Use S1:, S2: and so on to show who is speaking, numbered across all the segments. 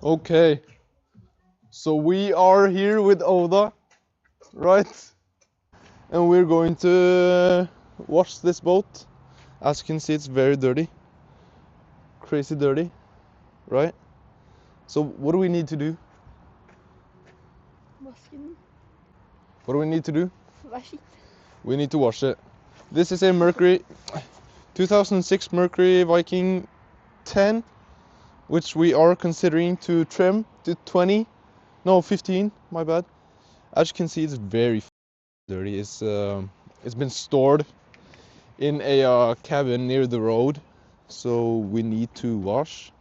S1: Okay, so we are here with Oda, right? And we're going to wash this boat. As you can see, it's very dirty. Crazy dirty, right? So what do we need to do?
S2: Vaske den.
S1: What do we need to do?
S2: Vask it.
S1: We need to wash it. This is a Mercury 2006 Mercury Viking 10, which we are considering to trim to 20. No, 15, my bad. As you can see, it's very dirty. It's been stored in a cabin near the road, so we need to wash.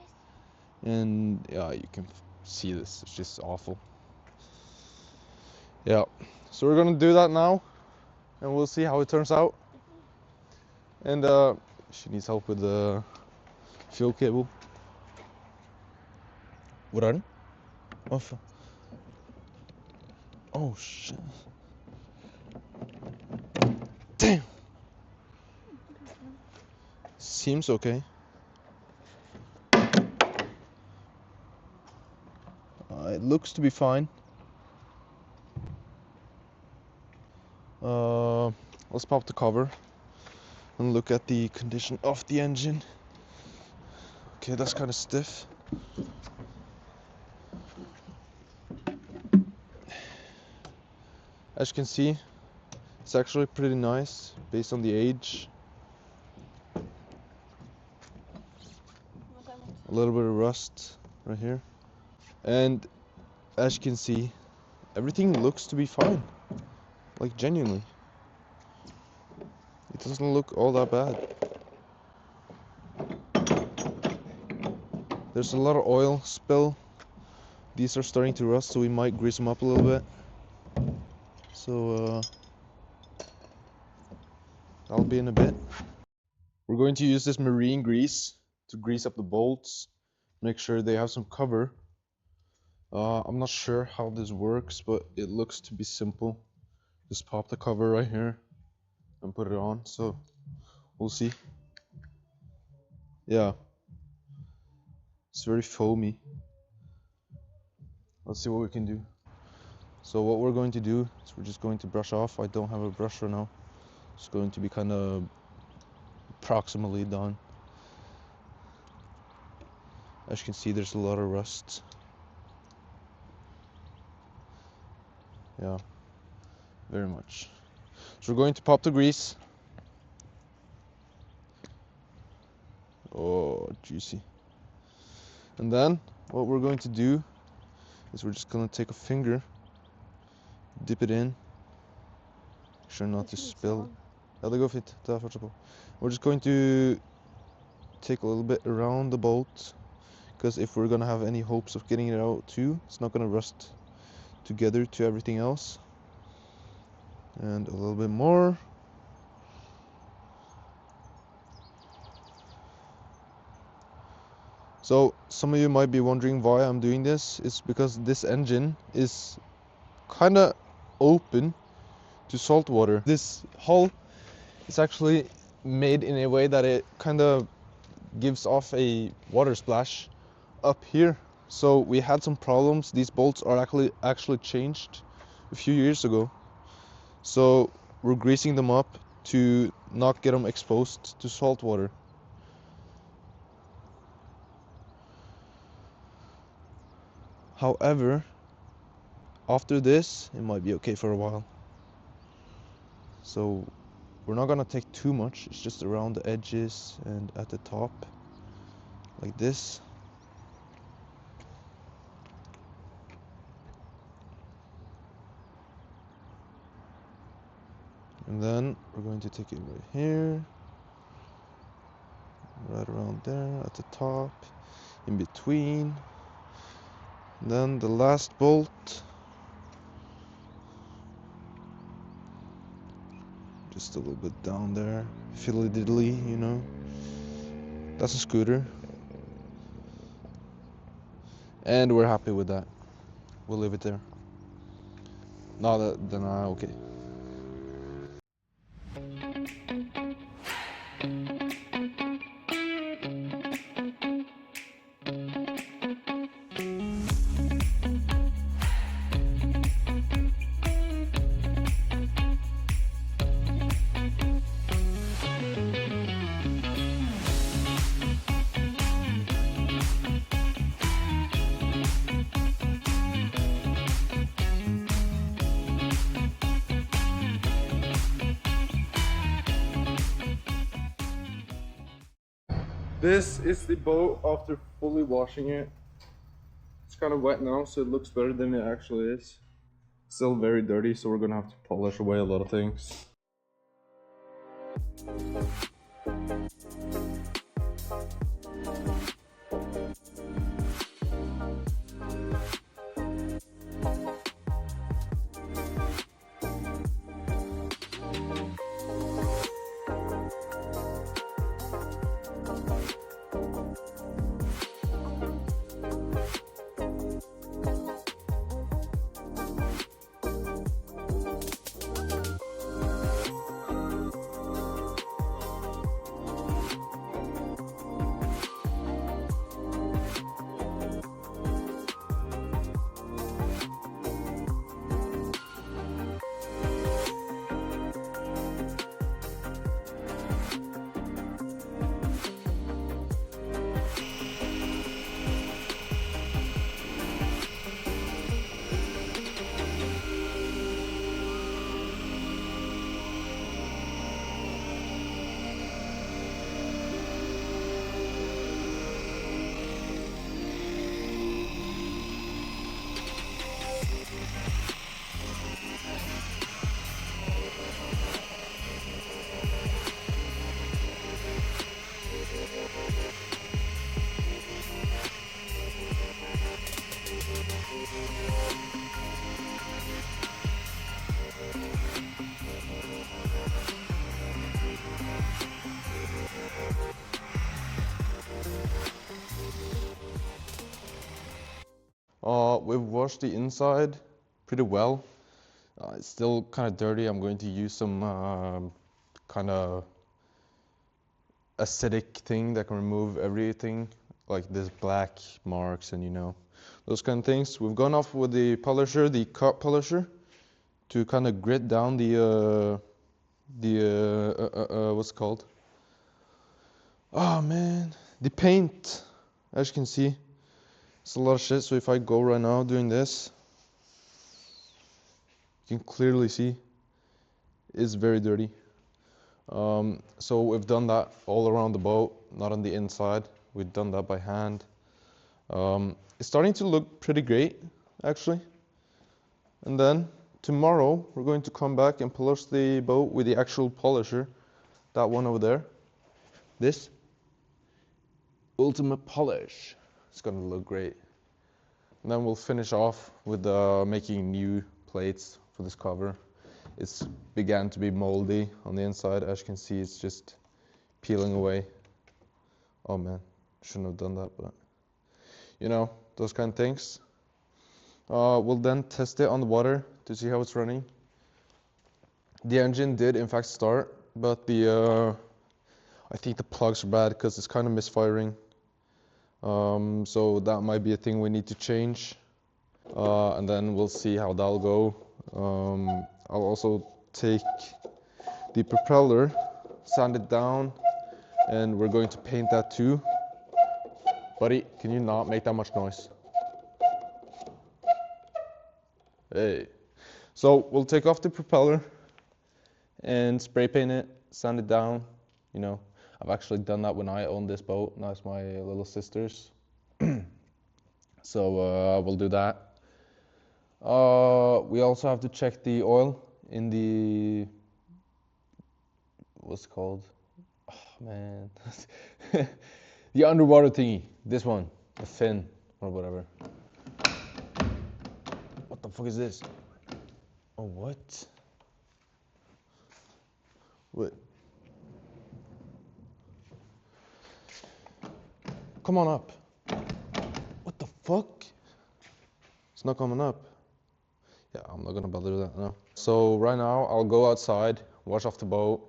S1: And yeah, you can see this. It's just awful. Yeah, so we're gonna do that now, and we'll see how it turns out. And she needs help with the fuel cable. Hvor er den? Oh shit. Damn. Seems okay. It looks to be fine. Let's pop the cover and look at the condition of the engine. Okay, that's kind of stiff. As you can see, it's actually pretty nice based on the age. A little bit of rust right here. And as you can see, everything looks to be fine. Like genuinely. It doesn't look all that bad. There's a lot of oil spill. These are starting to rust, so we might grease them up a little bit. So that'll be in a bit. We're going to use this marine grease to grease up the bolts, make sure they have some cover. I'm not sure how this works, but it looks to be simple. Just pop the cover right here and put it on, so we'll see. Yeah, it's very foamy. Let's see what we can do. So what we're going to do is we're just going to brush off. I don't have a brush right now. It's going to be kind of approximately done. As you can see, there's a lot of rust. Yeah, very much. So we're going to pop the grease. Oh, juicy. And then what we're going to do is we're just going to take a finger, dip it in, make sure not to spill. Ja, det går fint. Det er fortsatt på. We're just going to take a little bit around the boat, because if we're going to have any hopes of getting it out too, it's not going to rust together to everything else. And a little bit more. So some of you might be wondering why I'm doing this. It's because this engine is kind of open to salt water. This hull is actually made in a way that it kind of gives off a water splash up here. So we had some problems. These bolts are actually changed a few years ago. So we're greasing them up to not get them exposed to salt water. However, after this, it might be okay for a while. So we're not gonna take too much. It's just around the edges and at the top, like this. And then we're going to take it right here, right around there, at the top, in between. And then the last bolt, just a little bit down there, fiddly diddly, you know. That's a scooter. And we're happy with that. We'll leave it there. No, then okay. This is the boat after fully washing it. It's kind of wet now, so it looks better than it actually is. Still very dirty, so we're gonna have to polish away a lot of things. We've washed the inside pretty well. It's still kind of dirty. I'm going to use some kind of acidic thing that can remove everything, like this black marks and those kind of things. We've gone off with the polisher, the cut polisher, to kind of grit down the what's it called? Oh man, the paint. As you can see, it's a lot of shit. So if I go right now doing this, you can clearly see it's very dirty. So we've done that all around the boat, not on the inside. We've done that by hand. It's starting to look pretty great, actually. And then tomorrow we're going to come back and polish the boat with the actual polisher. That one over there. This ultimate polish. It's gonna look great. And then we'll finish off with making new plates for this cover. It's began to be moldy on the inside. As you can see, it's just peeling away. Oh man, shouldn't have done that, but those kind of things. We'll then test it on the water to see how it's running. The engine did in fact start, but I think the plugs are bad because it's kind of misfiring. So that might be a thing we need to change. And then we'll see how that'll go. I'll also take the propeller, sand it down, and we're going to paint that too. Buddy, can you not make that much noise? Hey. So we'll take off the propeller and spray paint it, sand it down. I've actually done that when I owned this boat. Now it's my little sister's. So we'll do that. We also have to check the oil in the, what's it called? Oh man, the underwater thingy. This one, the fin or whatever. What the fuck is this? Oh, what? What? Come on up. What the fuck? It's not coming up. Yeah, I'm not gonna bother with that now. So right now I'll go outside, wash off the boat,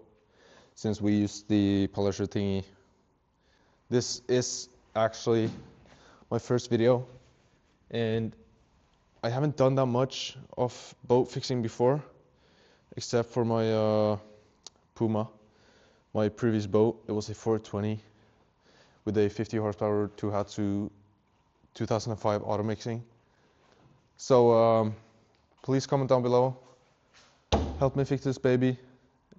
S1: since we used the polisher thingy. This is actually my first video, and I haven't done that much of boat fixing before, except for my Puma, my previous boat. It was a 420 with a 50 horsepower Tohatsu 2005 auto mixing. So please comment down below, help me fix this baby,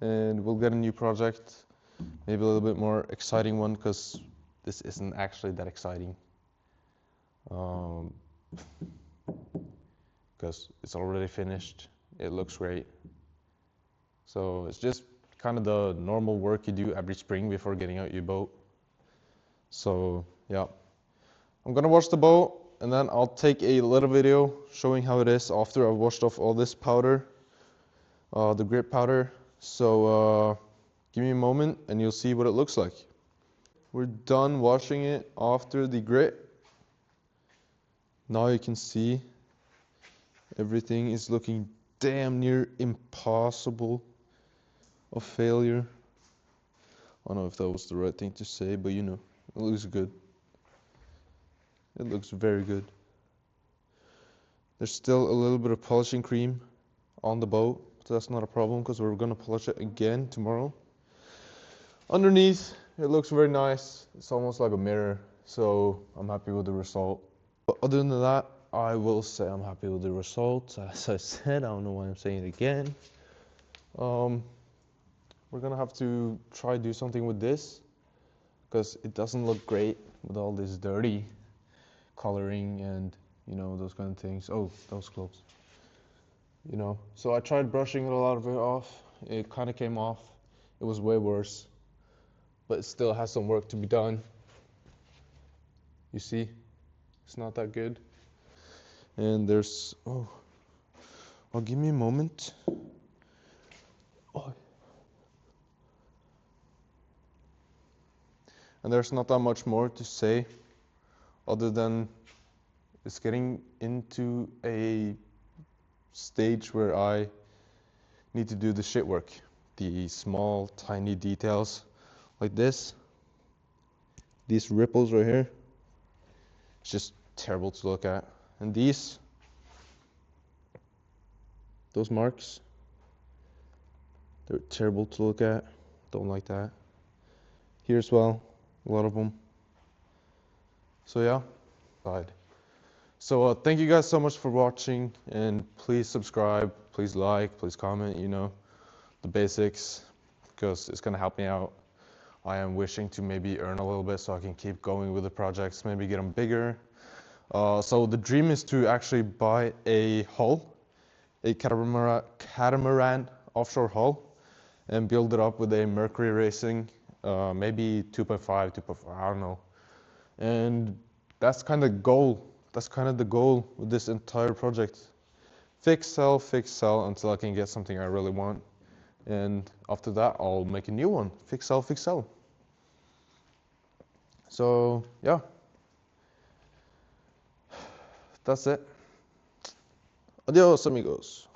S1: and we'll get a new project, maybe a little bit more exciting one, because this isn't actually that exciting. Because it's already finished. It looks great. So it's just kind of the normal work you do every spring before getting out your boat. So yeah, I'm gonna wash the boat and then I'll take a little video showing how it is after I've washed off all this powder, the grit powder. So give me a moment and you'll see what it looks like. We're done washing it after the grit. Now you can see everything is looking damn near impossible of failure. I don't know if that was the right thing to say, but you know, it looks good. It looks very good. There's still a little bit of polishing cream on the boat, so that's not a problem because we're gonna polish it again tomorrow. Underneath, it looks very nice. It's almost like a mirror, so I'm happy with the result. But other than that, I will say I'm happy with the result. As I said, I don't know why I'm saying it again. We're gonna have to try do something with this because it doesn't look great with all this dirty coloring and you know those kind of things. Oh, those gloves. You know, so I tried brushing a lot of it off. It kind of came off. It was way worse, but it still has some work to be done. You see, it's not that good. And there's give me a moment. Oh. And there's not that much more to say other than it's getting into a stage where I need to do the shit work. The small, tiny details like this. These ripples right here. It's just terrible to look at. And those marks, they're terrible to look at. Don't like that. Here as well, a lot of them. So yeah, so thank you guys so much for watching, and please subscribe, please like, please comment, you know, the basics, because it's gonna help me out. I am wishing to maybe earn a little bit so I can keep going with the projects, maybe get them bigger. So the dream is to actually buy a hull, a catamaran offshore hull, and build it up with a Mercury Racing, maybe 2.5, I don't know. And that's kind of goal. That's kind of the goal with this entire project. Fix, sell until I can get something I really want. And after that, I'll make a new one. Fix, sell. So, yeah. That's it. Adios, amigos.